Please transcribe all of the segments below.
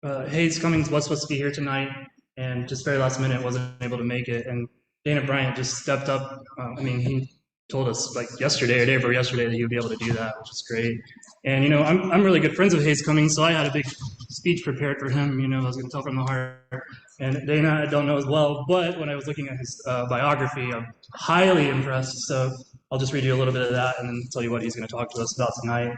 Hayes Cummings was supposed to be here tonight, and just very last minute wasn't able to make it. And Dana Bryant just stepped up. He told us like yesterday or day before yesterday that he would be able to do that, which is great. And I'm really good friends with Hayes Cummings, so I had a big speech prepared for him. I was going to tell from the heart. And Dana, I don't know as well, but when I was looking at his biography, I'm highly impressed. So I'll just read you a little bit of that and then tell you what he's going to talk to us about tonight.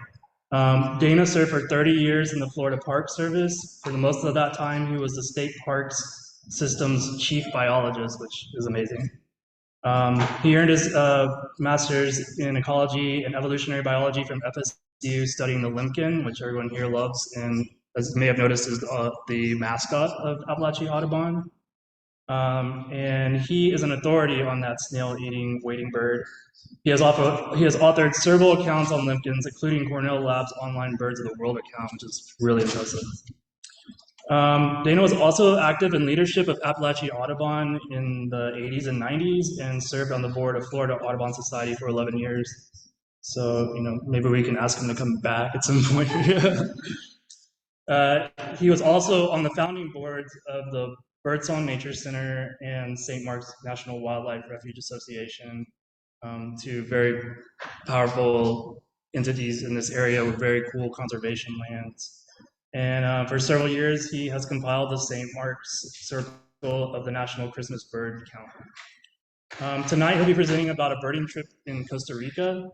Dana served for 30 years in the Florida Park Service. For the most of that time, he was the state parks system's chief biologist, which is amazing. He earned his master's in ecology and evolutionary biology from FSU, studying the Limpkin, which everyone here loves, and as you may have noticed, is the mascot of Apalachee Audubon. And he is an authority on that snail-eating wading bird. He has authored several accounts on Limpkins, including Cornell Lab's online Birds of the World account, which is really impressive. Dana was also active in leadership of Apalachee Audubon in the 80s and 90s and served on the board of Florida Audubon Society for 11 years. So, maybe we can ask him to come back at some point. He was also on the founding boards of the Birdsong Nature Center and St. Mark's National Wildlife Refuge Association, two very powerful entities in this area with very cool conservation lands. And for several years, he has compiled the St. Mark's Circle of the National Christmas Bird Count. Tonight, he'll be presenting about a birding trip in Costa Rica.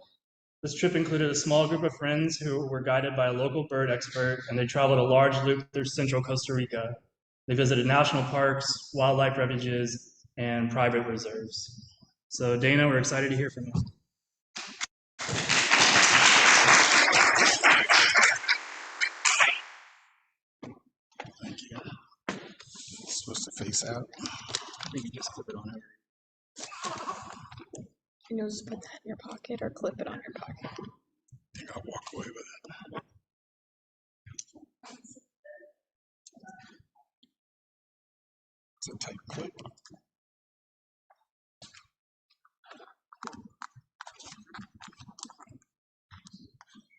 This trip included a small group of friends who were guided by a local bird expert, and they traveled a large loop through central Costa Rica. They visited national parks, wildlife refuges, and private reserves. So Dana, we're excited to hear from you. Thank you. It's supposed to face out. I think you just clip it on over. Just put that in your pocket or clip it on your pocket. I think I'll walk away with it. It's a tight clip.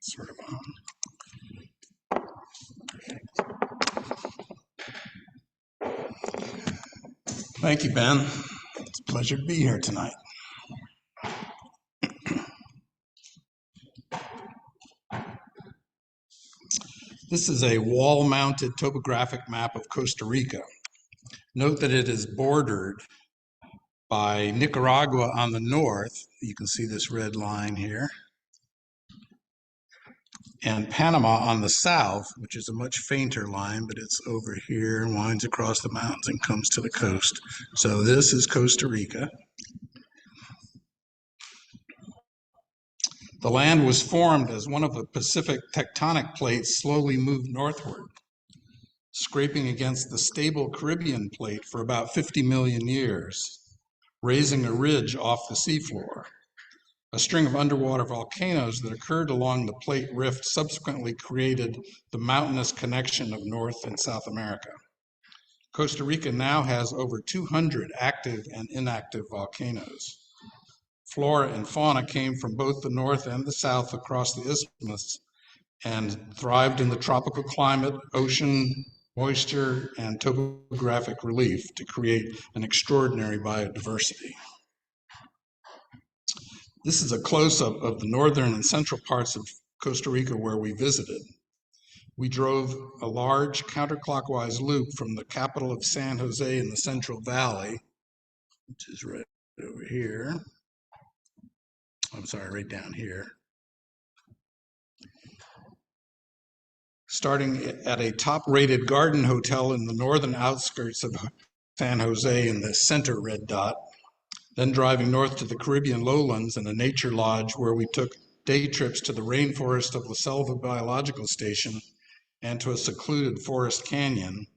Sort of on. Thank you, Ben. It's a pleasure to be here tonight. This is a wall-mounted topographic map of Costa Rica. Note that it is bordered by Nicaragua on the north. You can see this red line here. And Panama on the south, which is a much fainter line, but it's over here and winds across the mountains and comes to the coast. So this is Costa Rica. The land was formed as one of the Pacific tectonic plates slowly moved northward, scraping against the stable Caribbean plate for about 50 million years, raising a ridge off the seafloor. A string of underwater volcanoes that occurred along the plate rift subsequently created the mountainous connection of North and South America. Costa Rica now has over 200 active and inactive volcanoes. Flora and fauna came from both the north and the south across the isthmus and thrived in the tropical climate, ocean, moisture, and topographic relief to create an extraordinary biodiversity. This is a close-up of the northern and central parts of Costa Rica where we visited. We drove a large counterclockwise loop from the capital of San Jose in the Central Valley, which is right over here. I'm sorry, right down here. Starting at a top-rated garden hotel in the northern outskirts of San Jose in the center red dot, then driving north to the Caribbean lowlands and a nature lodge where we took day trips to the rainforest of Laselva Biological Station and to a secluded forest canyon,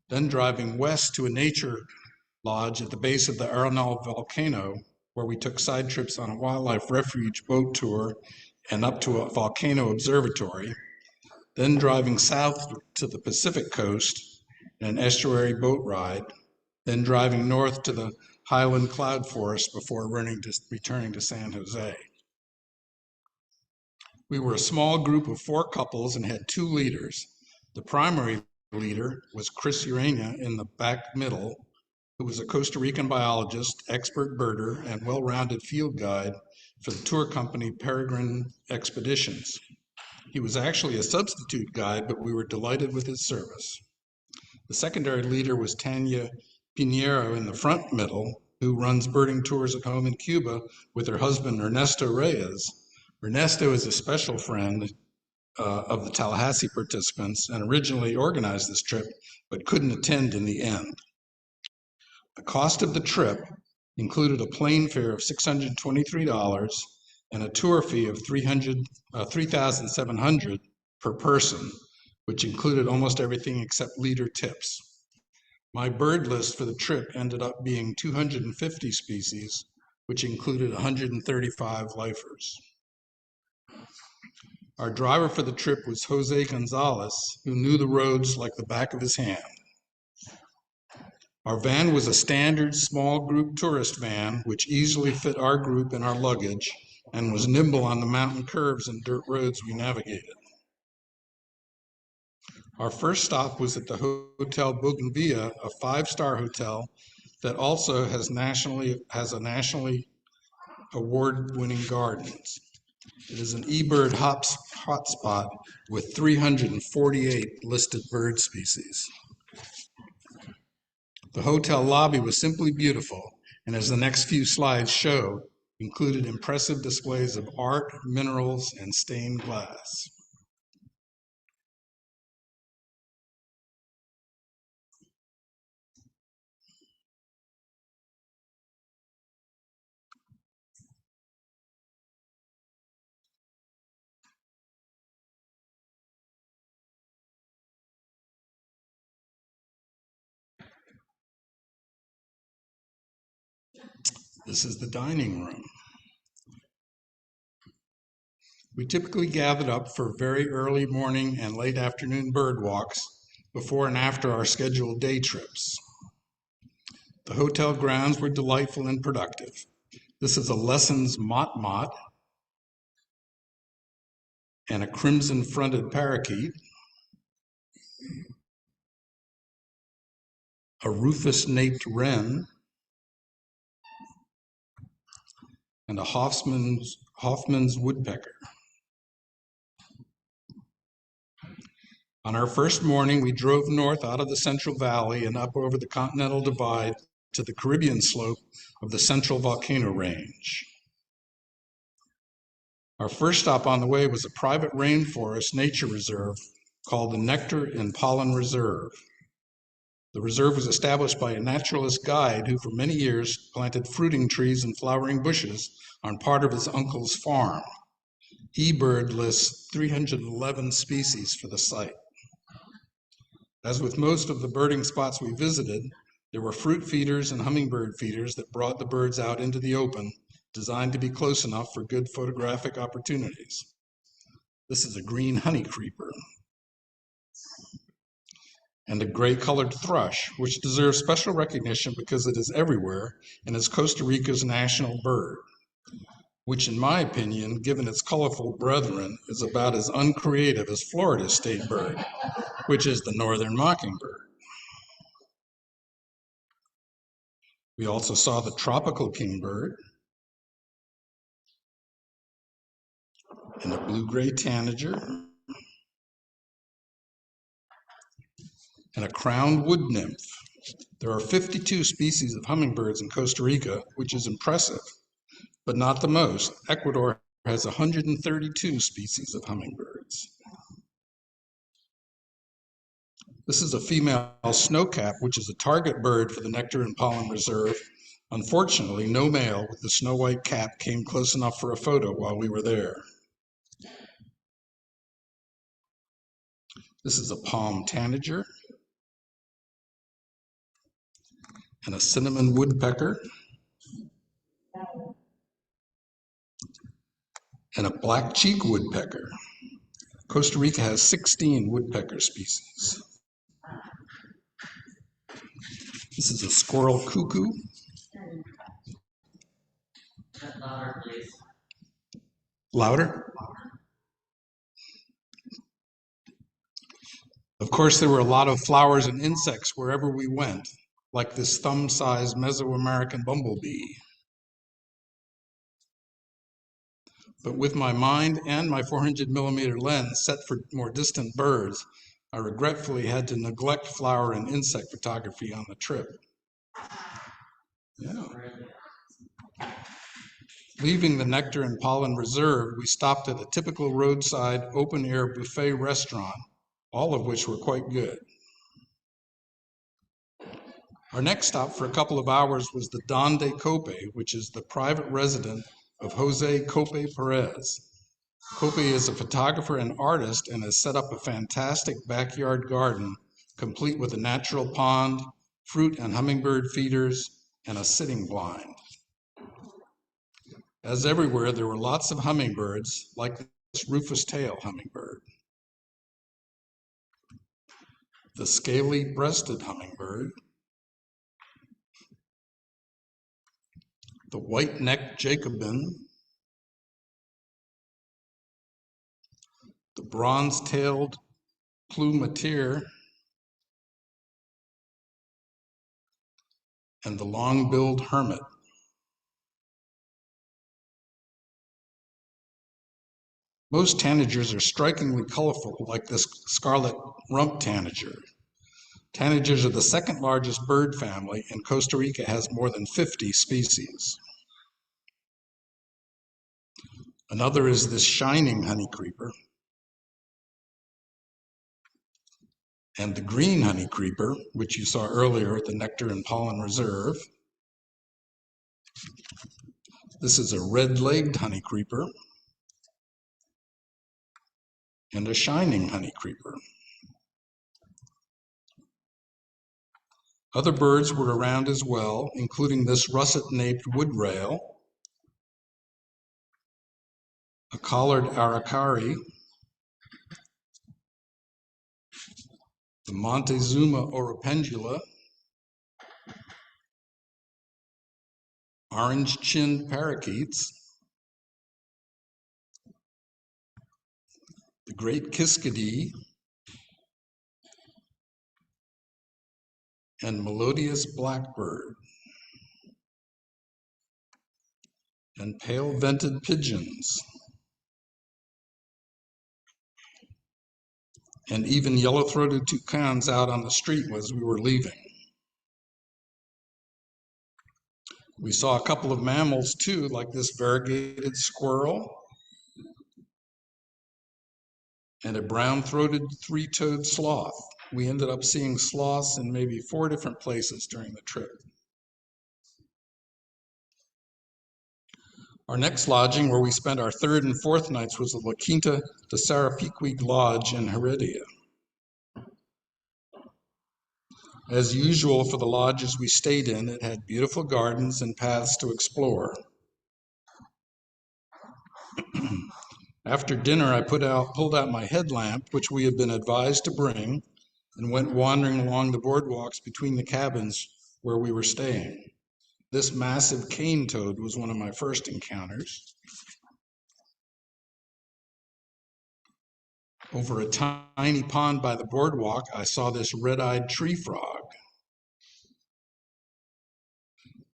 then driving west to a nature lodge at the base of the Arenal volcano, where we took side trips on a wildlife refuge boat tour and up to a volcano observatory, then driving south to the Pacific coast in an estuary boat ride, then driving north to the highland cloud forest before returning to San Jose. We were a small group of 4 couples and had 2 leaders. The primary leader was Chris Urania in the back middle, who was a Costa Rican biologist, expert birder, and well-rounded field guide for the tour company Peregrine Expeditions. He was actually a substitute guide, but we were delighted with his service. The secondary leader was Tanya Pinheiro in the front middle, who runs birding tours at home in Cuba with her husband Ernesto Reyes. Ernesto is a special friend of the Tallahassee participants and originally organized this trip, but couldn't attend in the end. The cost of the trip included a plane fare of $623 and a tour fee of $3,700 per person, which included almost everything except leader tips. My bird list for the trip ended up being 250 species, which included 135 lifers. Our driver for the trip was Jose Gonzalez, who knew the roads like the back of his hand. Our van was a standard small group tourist van, which easily fit our group and our luggage, and was nimble on the mountain curves and dirt roads we navigated. Our first stop was at the Hotel Bougainvillea, a five-star hotel that also has a nationally award-winning gardens. It is an eBird hotspot with 348 listed bird species. The hotel lobby was simply beautiful, and as the next few slides show, included impressive displays of art, minerals, and stained glass. This is the dining room. We typically gathered up for very early morning and late afternoon bird walks before and after our scheduled day trips. The hotel grounds were delightful and productive. This is a Lessons mott and a crimson-fronted parakeet, a rufous-naped wren, and a Hoffman's woodpecker. On our first morning, we drove north out of the Central Valley and up over the Continental Divide to the Caribbean slope of the Central Volcano Range. Our first stop on the way was a private rainforest nature reserve called the Nectar and Pollen Reserve. The reserve was established by a naturalist guide who for many years planted fruiting trees and flowering bushes on part of his uncle's farm. eBird lists 311 species for the site. As with most of the birding spots we visited, there were fruit feeders and hummingbird feeders that brought the birds out into the open, designed to be close enough for good photographic opportunities. This is a green honey creeper and a gray-colored thrush, which deserves special recognition because it is everywhere and is Costa Rica's national bird, which in my opinion, given its colorful brethren, is about as uncreative as Florida's state bird, which is the northern mockingbird. We also saw the tropical kingbird and a blue-gray tanager and a crowned wood nymph. There are 52 species of hummingbirds in Costa Rica, which is impressive, but not the most. Ecuador has 132 species of hummingbirds. This is a female snowcap, which is a target bird for the Nectar and Pollen Reserve. Unfortunately, no male with the snow-white cap came close enough for a photo while we were there. This is a palm tanager and a cinnamon woodpecker and a black cheek woodpecker. Costa Rica has 16 woodpecker species. This is a squirrel cuckoo. Louder, please. Louder? Of course, there were a lot of flowers and insects wherever we went, like this thumb-sized Mesoamerican bumblebee. But with my mind and my 400mm lens set for more distant birds, I regretfully had to neglect flower and insect photography on the trip. Yeah. Leaving the Nectar and Pollen Reserve, we stopped at a typical roadside open-air buffet restaurant, all of which were quite good. Our next stop for a couple of hours was the Donde Cope, which is the private residence of Jose Cope Perez. Cope is a photographer and artist and has set up a fantastic backyard garden, complete with a natural pond, fruit and hummingbird feeders, and a sitting blind. As everywhere, there were lots of hummingbirds, like this rufous-tailed hummingbird, the scaly-breasted hummingbird, the white-necked Jacobin, the bronze-tailed plumeteer, and the long-billed hermit. Most tanagers are strikingly colorful, like this scarlet rump tanager. Tanagers are the second largest bird family, and Costa Rica has more than 50 species. Another is this shining honeycreeper, and the green honeycreeper, which you saw earlier at the Nectar and Pollen Reserve. This is a red-legged honeycreeper and a shining honeycreeper. Other birds were around as well, including this russet-naped wood-rail, a collared aracari, the Montezuma oropendula, orange-chinned parakeets, the great kiskadee, and melodious blackbird, and pale-vented pigeons, and even yellow-throated toucans out on the street as we were leaving. We saw a couple of mammals too, like this variegated squirrel and a brown-throated three-toed sloth. We ended up seeing sloths in maybe 4 different places during the trip. Our next lodging, where we spent our 3rd and 4th nights, was the La Quinta de Sarapiquig Lodge in Heredia. As usual for the lodges we stayed in, it had beautiful gardens and paths to explore. After dinner, I pulled out my headlamp, which we had been advised to bring, and went wandering along the boardwalks between the cabins where we were staying. This massive cane toad was one of my first encounters. Over a tiny pond by the boardwalk, I saw this red-eyed tree frog.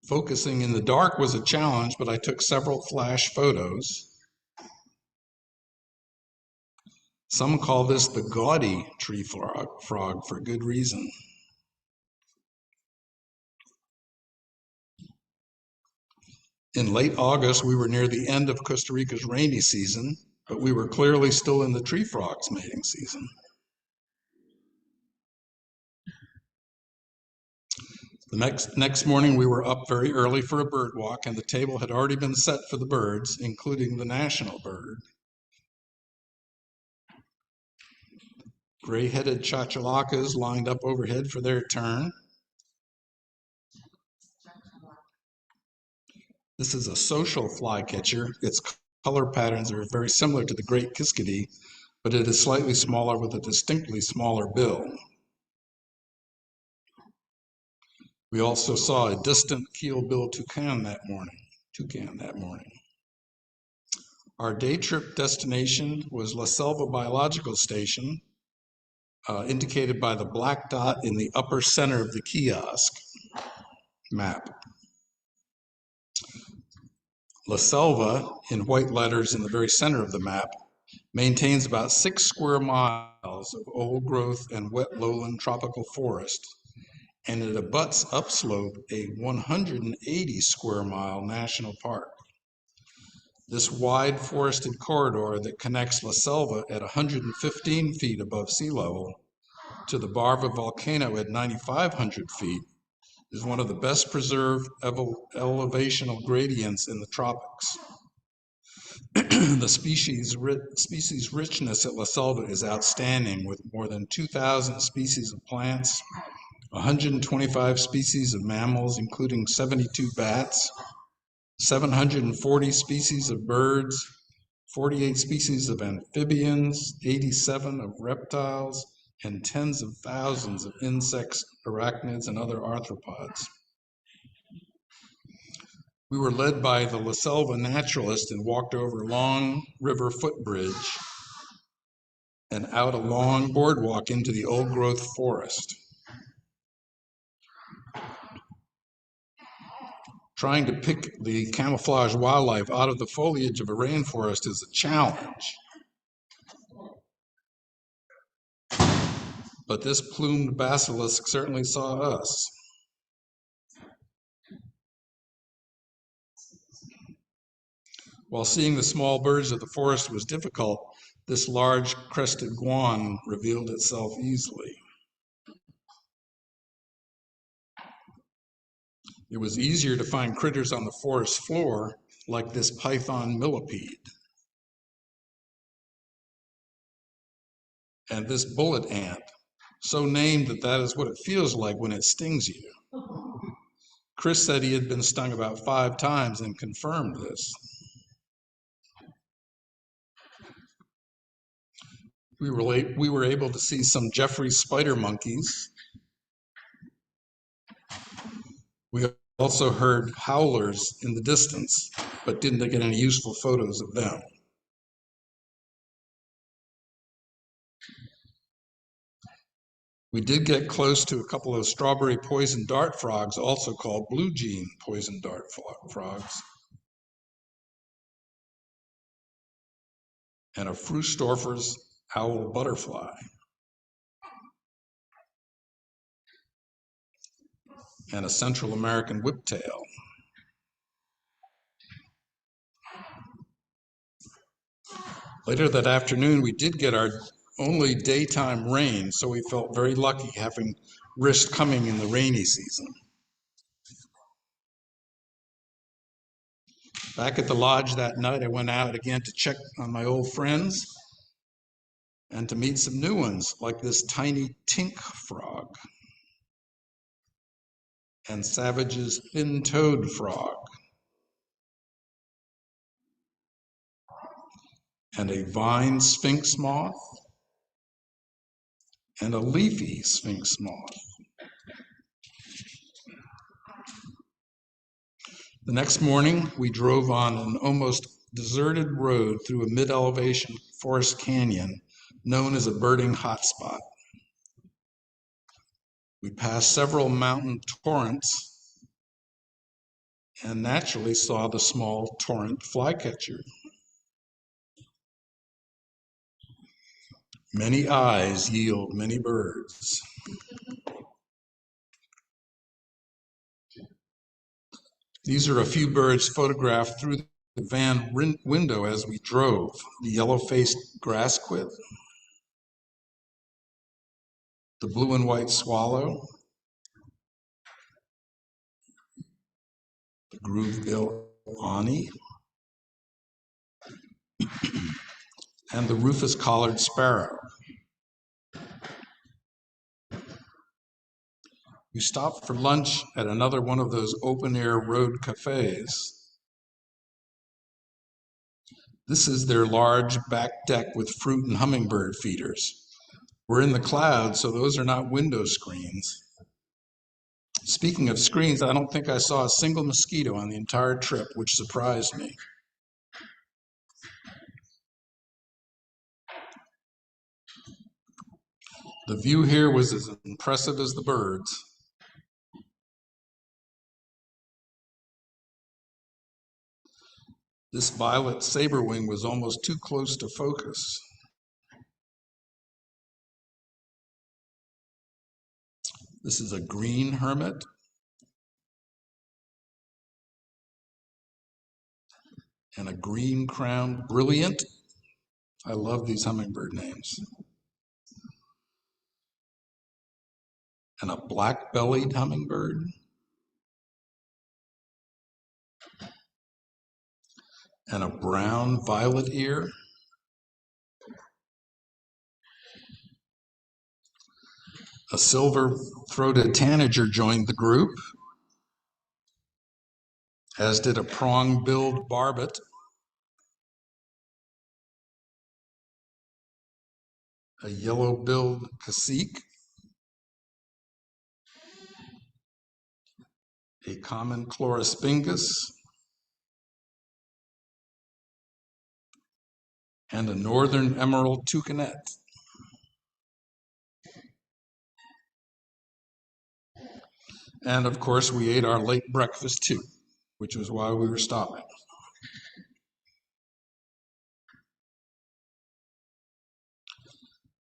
Focusing in the dark was a challenge, but I took several flash photos. Some call this the gaudy tree frog for good reason. In late August, we were near the end of Costa Rica's rainy season, but we were clearly still in the tree frog's mating season. The next morning, we were up very early for a bird walk, and the table had already been set for the birds, including the national bird. Gray-headed chachalacas lined up overhead for their turn. This is a social flycatcher. Its color patterns are very similar to the great kiskadee, but it is slightly smaller with a distinctly smaller bill. We also saw a distant keel-billed toucan that morning. Our day trip destination was Laselva Biological Station, indicated by the black dot in the upper center of the kiosk map. Laselva, in white letters in the very center of the map, maintains about 6 square miles of old growth and wet lowland tropical forest, and it abuts upslope a 180 square mile national park. This wide forested corridor that connects Laselva at 115 feet above sea level to the Barva volcano at 9,500 feet is one of the best preserved elevational gradients in the tropics. The species richness at Laselva is outstanding, with more than 2,000 species of plants, 125 species of mammals, including 72 bats, 740 species of birds, 48 species of amphibians, 87 of reptiles, and tens of thousands of insects, arachnids, and other arthropods. We were led by the Laselva naturalist and walked over Long River Footbridge and out a long boardwalk into the old growth forest. Trying to pick the camouflage wildlife out of the foliage of a rainforest is a challenge. But this plumed basilisk certainly saw us. While seeing the small birds of the forest was difficult, this large crested guan revealed itself easily. It was easier to find critters on the forest floor, like this python millipede and this bullet ant, so named that is what it feels like when it stings you. Chris said he had been stung about 5 times and confirmed this. We were able to see some Jeffrey's spider monkeys. We also heard howlers in the distance, but didn't get any useful photos of them. We did get close to a couple of strawberry poison dart frogs, also called blue jean poison dart frogs, and a Frühstorfer's owl butterfly. And a Central American whiptail. Later that afternoon, we did get our only daytime rain, so we felt very lucky having risked coming in the rainy season. Back at the lodge that night, I went out again to check on my old friends and to meet some new ones, like this tiny tink frog and Savage's fin-toed frog and a vine sphinx moth and a leafy sphinx moth. The next morning, we drove on an almost deserted road through a mid-elevation forest canyon known as a birding hotspot. We passed several mountain torrents and naturally saw the small torrent flycatcher. Many eyes yield many birds. These are a few birds photographed through the van window as we drove. The yellow-faced grassquit, the blue and white swallow, the groove-bill ani, and the rufous-collared sparrow. We stopped for lunch at another one of those open-air road cafes. This is their large back deck with fruit and hummingbird feeders. We're in the clouds, so those are not window screens. Speaking of screens, I don't think I saw a single mosquito on the entire trip, which surprised me. The view here was as impressive as the birds. This violet saberwing was almost too close to focus. This is a green hermit. And a green-crowned brilliant. I love these hummingbird names. And a black-bellied hummingbird. And a brown violet ear. A silver-throated tanager joined the group, as did a prong-billed barbet. A yellow-billed cacique. A common chlorospingus. And a northern emerald toucanet. And of course, we ate our late breakfast too, which was why we were stopping.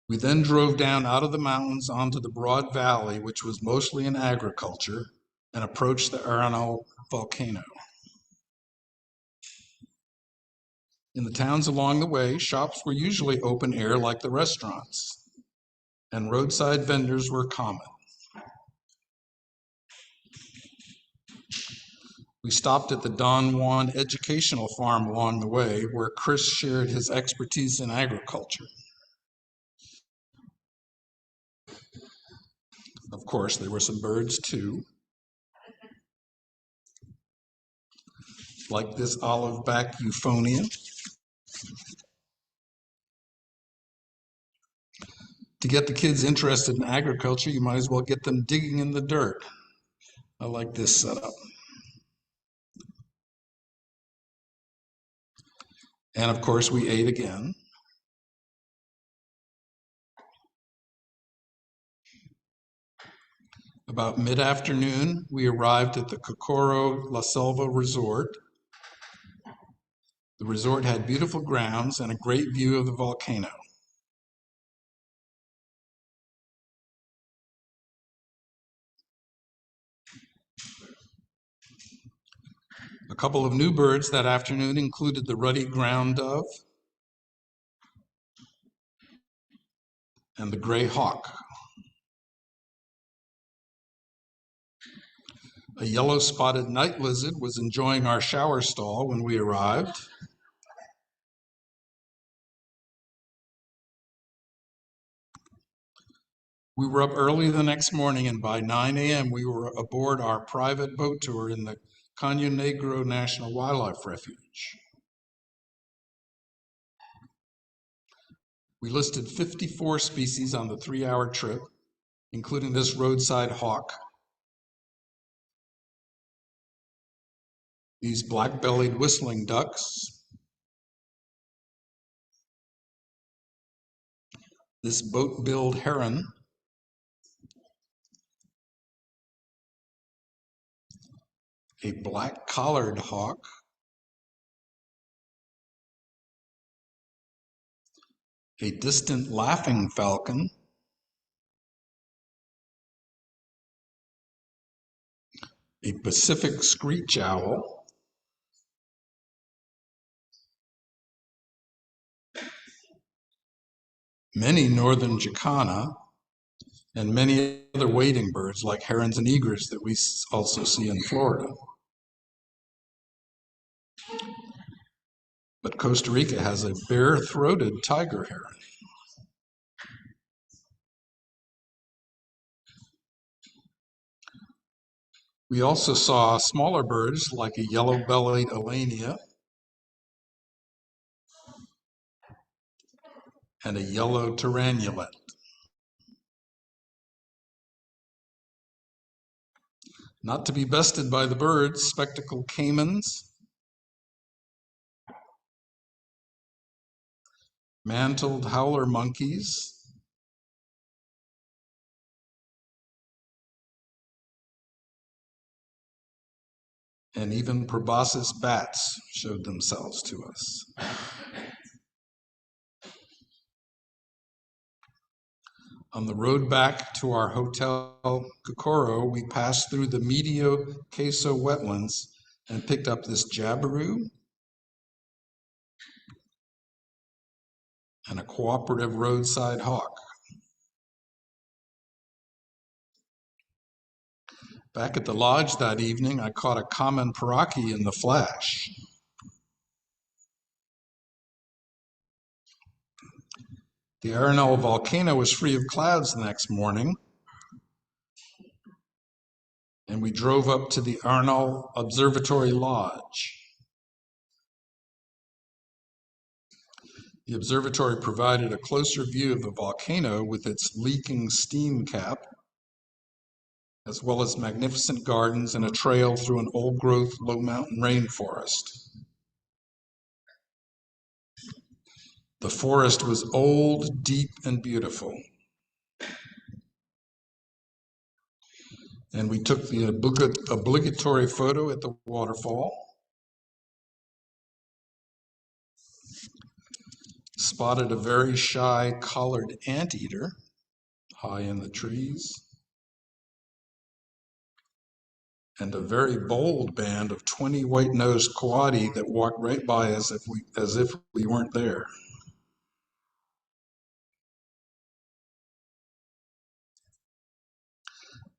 We then drove down out of the mountains onto the broad valley, which was mostly in agriculture, and approached the Arenal volcano. In the towns along the way, shops were usually open air like the restaurants, and roadside vendors were common. We stopped at the Don Juan Educational Farm along the way, where Chris shared his expertise in agriculture. Of course, there were some birds too, like this olive-back euphonium. To get the kids interested in agriculture, you might as well get them digging in the dirt. I like this setup. And of course, we ate again. About mid-afternoon, we arrived at the Cocoro Laselva Resort. The resort had beautiful grounds and a great view of the volcano. A couple of new birds that afternoon included the ruddy ground dove and the gray hawk. A yellow-spotted night lizard was enjoying our shower stall when we arrived. We were up early the next morning, and by 9 a.m. we were aboard our private boat tour in the Caño Negro National Wildlife Refuge. We listed 54 species on the 3-hour trip, including this roadside hawk, these black-bellied whistling ducks, this boat-billed heron, a black-collared hawk, a distant laughing falcon, a Pacific screech owl, many northern jacana, and many other wading birds like herons and egrets that we also see in Florida. But Costa Rica has a bare-throated tiger heron. We also saw smaller birds like a yellow-bellied alania and a yellow tyrannulet. Not to be bested by the birds, spectacled caimans, mantled howler monkeys, and even proboscis bats showed themselves to us. On the road back to our hotel Kokoro, we passed through the Medio Queso wetlands and picked up this jabiru and a cooperative roadside hawk. Back at the lodge that evening, I caught a common paraki in the flash. The Arenal volcano was free of clouds the next morning, and we drove up to the Arenal Observatory Lodge. The observatory provided a closer view of the volcano with its leaking steam cap, as well as magnificent gardens and a trail through an old-growth, low-mountain rainforest. The forest was old, deep, and beautiful. And we took the obligatory photo at the waterfall. Spotted a very shy collared anteater high in the trees. And a very bold band of 20 white-nosed coati that walked right by as if we weren't there.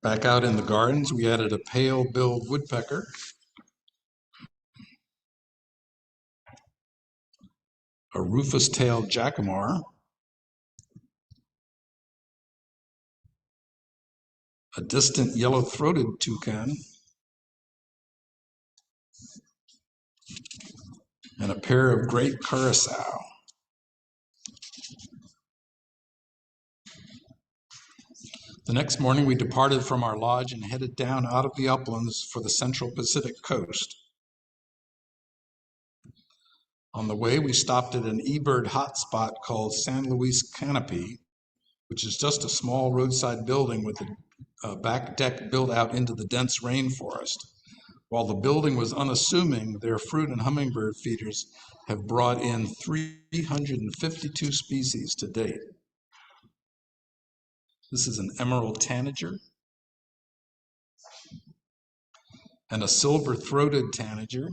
Back out in the gardens, we added a pale-billed woodpecker, a rufous-tailed jacamar, a distant yellow-throated toucan, and a pair of great curassow. The next morning, we departed from our lodge and headed down out of the uplands for the central Pacific coast. On the way, we stopped at an eBird hotspot called San Luis Canopy, which is just a small roadside building with a back deck built out into the dense rainforest. While the building was unassuming, their fruit and hummingbird feeders have brought in 352 species to date. This is an emerald tanager and a silver-throated tanager,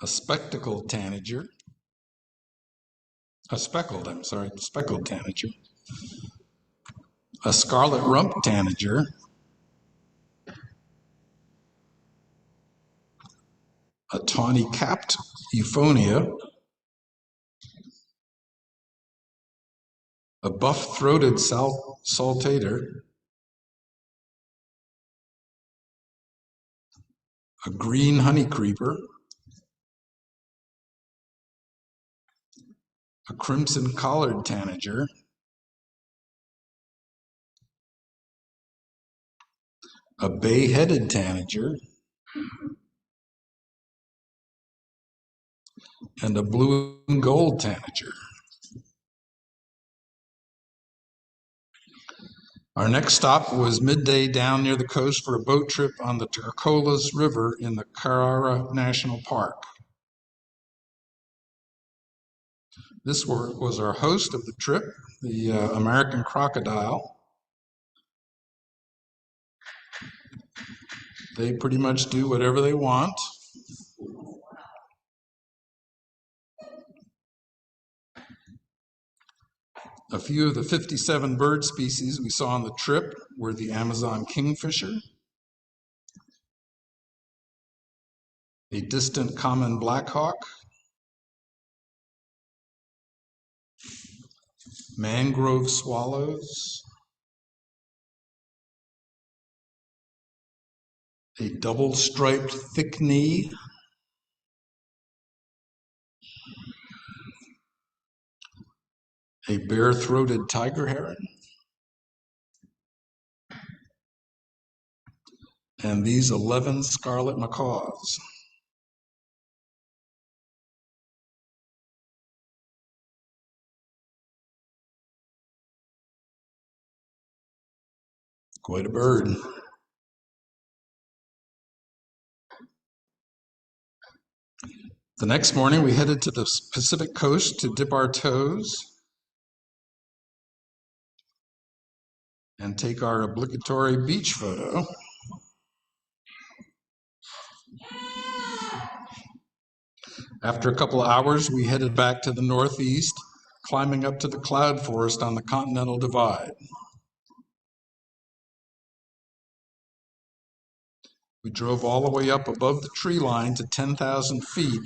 a speckled tanager, a scarlet rump tanager, a tawny-capped euphonia, a buff-throated saltator, a green honey creeper, a crimson collared tanager, a bay-headed tanager, and a blue and gold tanager. Our next stop was midday down near the coast for a boat trip on the Turcolas River in the Carara National Park. This was our host of the trip, the American crocodile. They pretty much do whatever they want. A few of the 57 bird species we saw on the trip were the Amazon kingfisher, a distant common blackhawk, mangrove swallows, a double-striped thick-knee, a bare-throated tiger heron, and these 11 scarlet macaws. Quite a bird. The next morning, we headed to the Pacific coast to dip our toes and take our obligatory beach photo. After a couple of hours, we headed back to the northeast, climbing up to the cloud forest on the Continental Divide. We drove all the way up above the tree line to 10,000 feet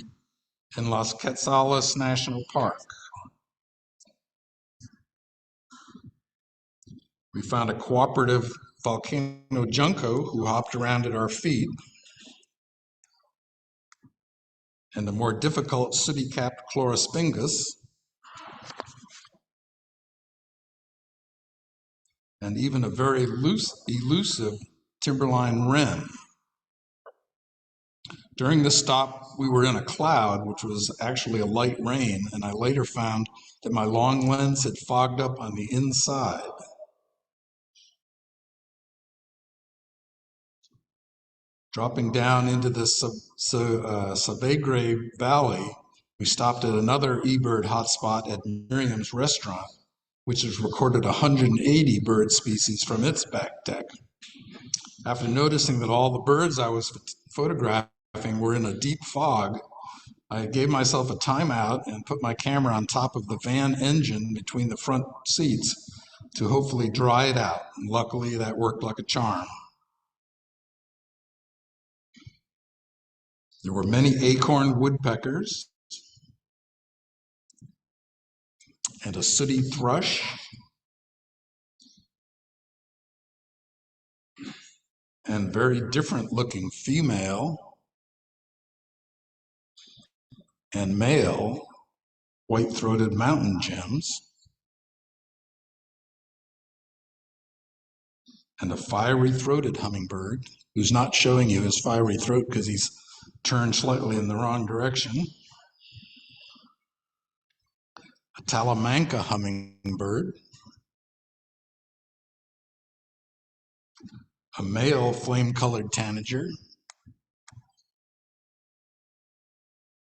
in Las Quetzales National Park. We found a cooperative volcano junco who hopped around at our feet, and the more difficult sooty-capped chlorospingus, and even a very elusive timberline wren. During this stop, we were in a cloud, which was actually a light rain, and I later found that my long lens had fogged up on the inside. Dropping down into the Savegre Valley, we stopped at another eBird hotspot at Miriams Restaurant, which has recorded 180 bird species from its back deck. After noticing that all the birds I was photographing were in a deep fog, I gave myself a timeout and put my camera on top of the van engine between the front seats to hopefully dry it out. And luckily, that worked like a charm. There were many acorn woodpeckers and a sooty thrush and very different looking female and male white-throated mountain gems, and a fiery-throated hummingbird who's not showing you his fiery throat because he's turned slightly in the wrong direction, a Talamanca hummingbird, a male flame-colored tanager,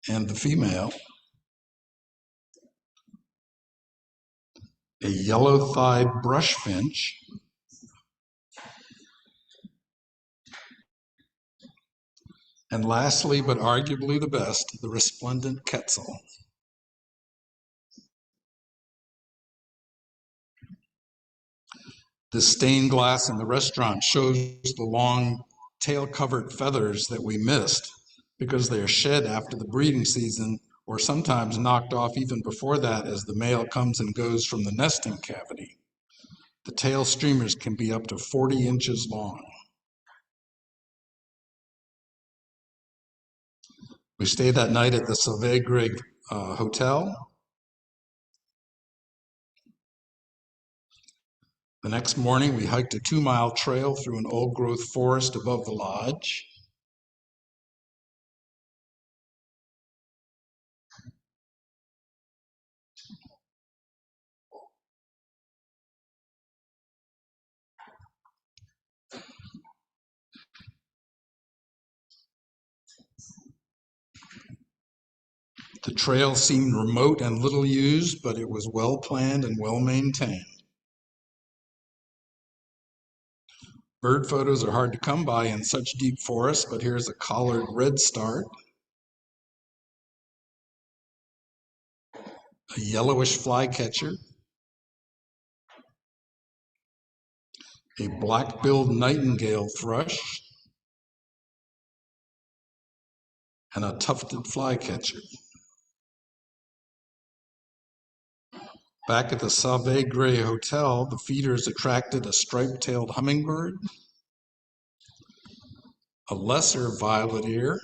and the female, a yellow-thighed brushfinch, and lastly, but arguably the best, the resplendent quetzal. The stained glass in the restaurant shows the long tail-covered feathers that we missed because they are shed after the breeding season or sometimes knocked off even before that as the male comes and goes from the nesting cavity. The tail streamers can be up to 40 inches long. We stayed that night at the Savegre Hotel. The next morning, we hiked a 2-mile trail through an old-growth forest above the lodge. The trail seemed remote and little used, but it was well planned and well maintained. Bird photos are hard to come by in such deep forests, but here's a collared redstart, a yellowish flycatcher, a black-billed nightingale thrush, and a tufted flycatcher. Back at the Savegre Hotel, the feeders attracted a striped-tailed hummingbird, a lesser violet ear,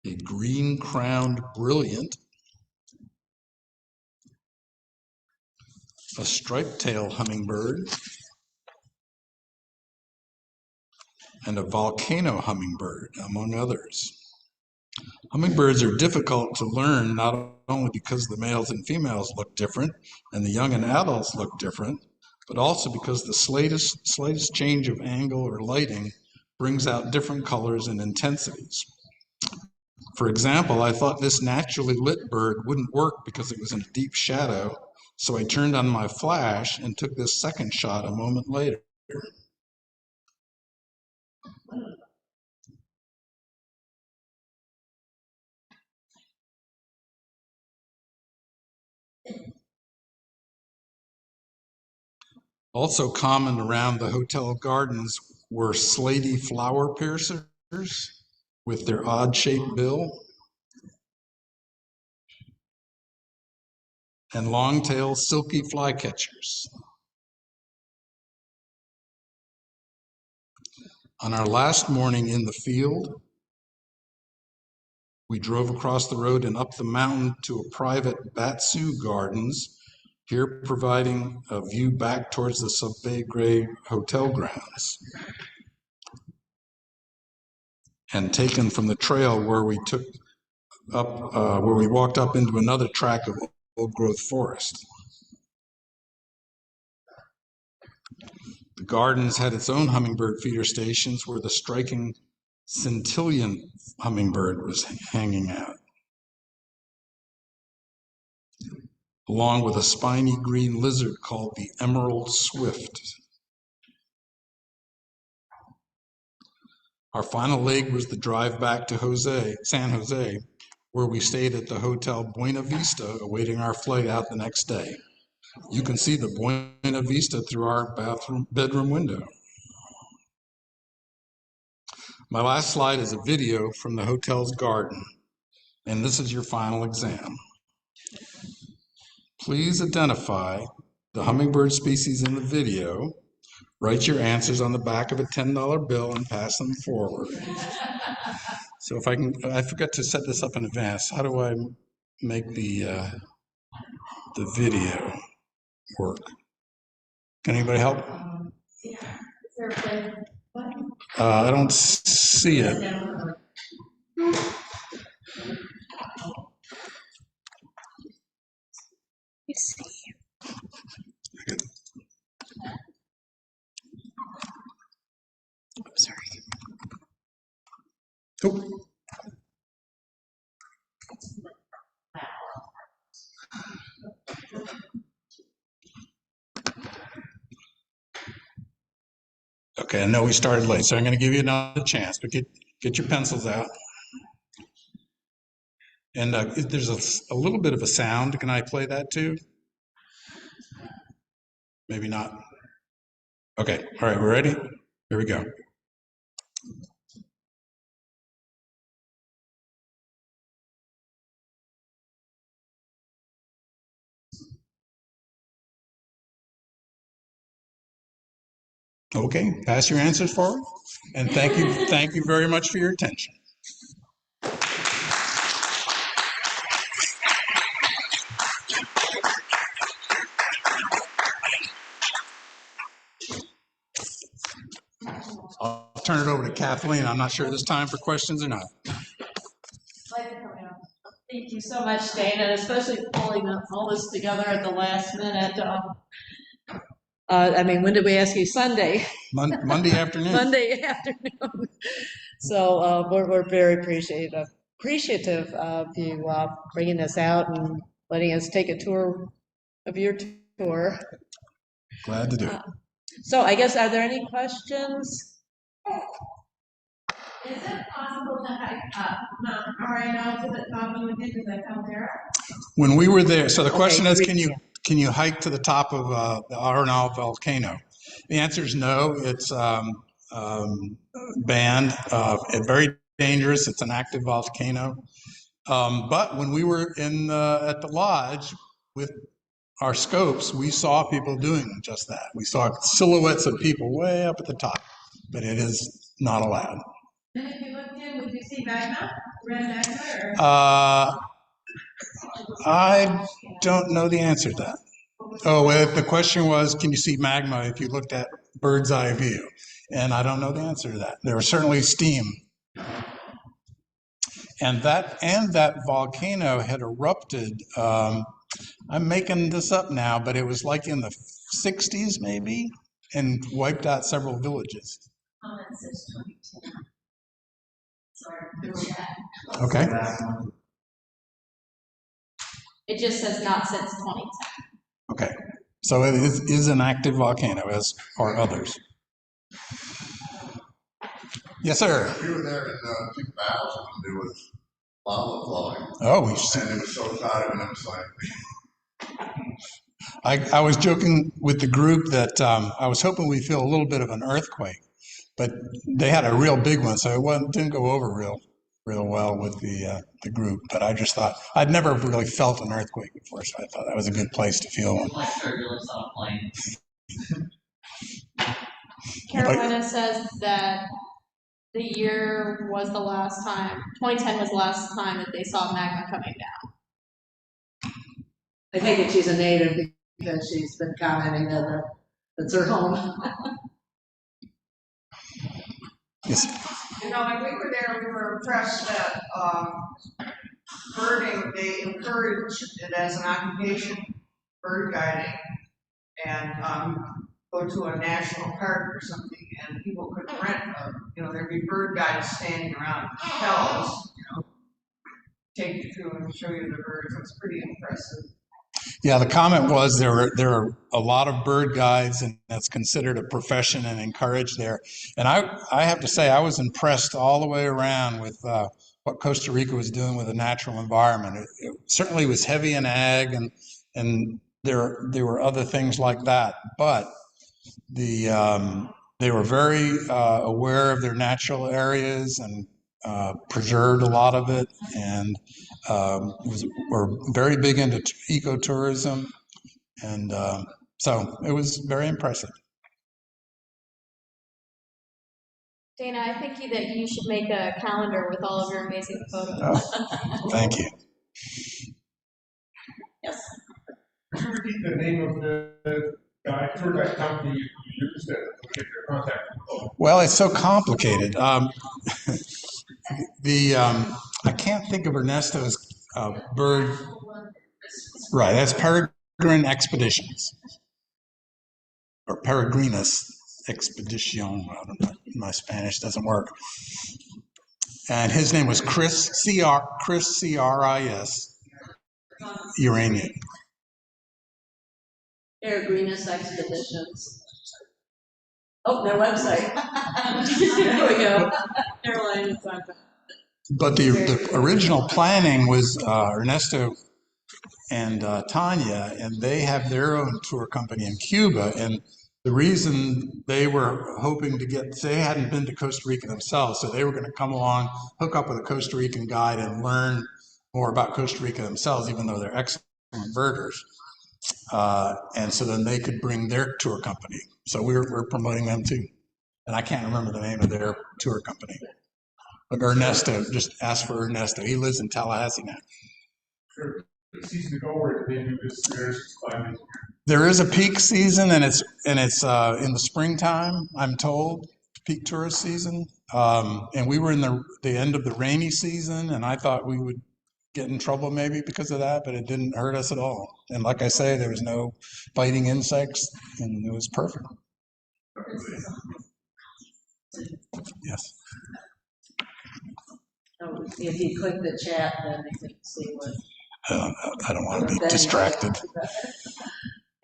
a green-crowned brilliant, a striped-tailed hummingbird, and a volcano hummingbird, among others. Hummingbirds are difficult to learn not only because the males and females look different and the young and adults look different, but also because the slightest change of angle or lighting brings out different colors and intensities. For example, I thought this naturally lit bird wouldn't work because it was in a deep shadow, so I turned on my flash and took this second shot a moment later. Also common around the hotel gardens were slaty flower piercers with their odd-shaped bill, and long-tailed silky flycatchers. On our last morning in the field, we drove across the road and up the mountain to a private Batu Gardens, here providing a view back towards the Subway hotel grounds, and taken from the trail where we took up, where we walked up into another tract of old-growth forest. The gardens had its own hummingbird feeder stations where the striking centillion hummingbird was hanging out, along with a spiny green lizard called the emerald swift. Our final leg was the drive back to San Jose, where we stayed at the Hotel Buena Vista, awaiting our flight out the next day. You can see the Buena Vista through our bedroom window. My last slide is a video from the hotel's garden, and this is your final exam. Please identify the hummingbird species in the video. Write your answers on the back of a $10 bill and pass them forward. So if I forgot to set this up in advance. How do I make the video work? Can anybody help? I don't see it. Let's see. I'm sorry. Oh. Okay, I know we started late, so I'm going to give you another chance, but get your pencils out. And there's a little bit of a sound. Can I play that too? Maybe not. Okay, all right, we're ready? Here we go. Okay, pass your answers forward. And thank you very much for your attention. I'll turn it over to Kathleen. I'm not sure this time for questions or not. Thank you so much, Dana, and especially pulling all this together at the last minute. I mean, when did we ask you? Sunday. Monday afternoon. Monday afternoon. So we're very appreciative of you bringing this out and letting us take a tour of your tour. Glad to do it. So I guess, are there any questions? Is it possible to hike up Mount Arenal to the top of the Caldera? When we were there, so the question is, can you hike to the top of the Arenal volcano? The answer is no. It's banned. Very dangerous. It's an active volcano. But when we were at the lodge with our scopes, we saw people doing just that. We saw silhouettes of people way up at the top, but it is not allowed. And if you looked in, would you see magma? Red magma? Or? I don't know the answer to that. Oh, the question was, can you see magma if you looked at bird's eye view? And I don't know the answer to that. There was certainly steam. And that volcano had erupted. I'm making this up now, but it was like in the 60s maybe, and wiped out several villages. comment says 2010. Sorry, remember that. Okay, It just says not since 2010. okay. So it is an active volcano, as are others. Yes, sir. We were there in 2000. There was lava flowing, Oh, and it was so crowded, and it was like, I was joking with the group that I was hoping we'd feel a little bit of an earthquake, but they had a real big one, so it didn't go over real well with the group. But I just thought I'd never really felt an earthquake before, so I thought that was a good place to feel one. Like turbulence on a plane. Carolina says that the year was the last time, 2010 was the last time that they saw magma coming down. I take it she's a native because she's been commenting that it's her home. Yes. You know, when we were there, we were impressed that birding, they encourage it as an occupation, bird guiding, and go to a national park or something, and people could rent, there'd be bird guides standing around, tell us, take you through and show you the birds. It's pretty impressive. Yeah, the comment was there are a lot of bird guides, and that's considered a profession and encouraged there. And I have to say I was impressed all the way around with what Costa Rica was doing with the natural environment. It certainly was heavy in ag, and there were other things like that, but they were very aware of their natural areas and preserved a lot of it, and were very big into ecotourism, and so it was very impressive. Dana, I think that you should make a calendar with all of your amazing photos. Oh, thank you. Yes. Could you repeat the name of the tour guide company you used and get your contact info? Well, it's so complicated. I can't think of Ernesto's bird. Right, that's Peregrine Expeditions, or Peregrinus Expedition. I don't know, my Spanish doesn't work. And his name was Chris C-R-I-S Uranian. Peregrinus Expeditions. Oh, their website. There we go. Carolina's on that. But the original planning was Ernesto and Tanya, and they have their own tour company in Cuba. And the reason they were hoping to they hadn't been to Costa Rica themselves, so they were going to come along, hook up with a Costa Rican guide, and learn more about Costa Rica themselves, even though they're excellent birders. And so then they could bring their tour company. So we're promoting them too. And I can't remember the name of their tour company. But Ernesto, just ask for Ernesto. He lives in Tallahassee now. Season to go where they do this, there's 5 days. There is a peak season, and it's in the springtime, I'm told, peak tourist season. And we were in the end of the rainy season, and I thought we would get in trouble maybe because of that, but it didn't hurt us at all. And like I say, there was no biting insects, and it was perfect. Yes. Oh, if you click the chat, then you can see what. I don't want to be distracted.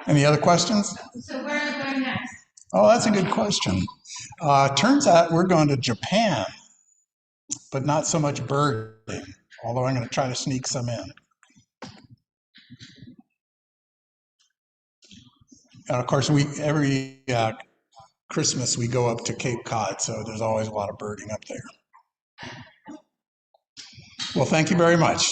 Any other questions? So where are we going next? Oh, that's a good question. Turns out we're going to Japan, but not so much birding, although I'm going to try to sneak some in. And of course, every Christmas we go up to Cape Cod, so there's always a lot of birding up there. Well, thank you very much.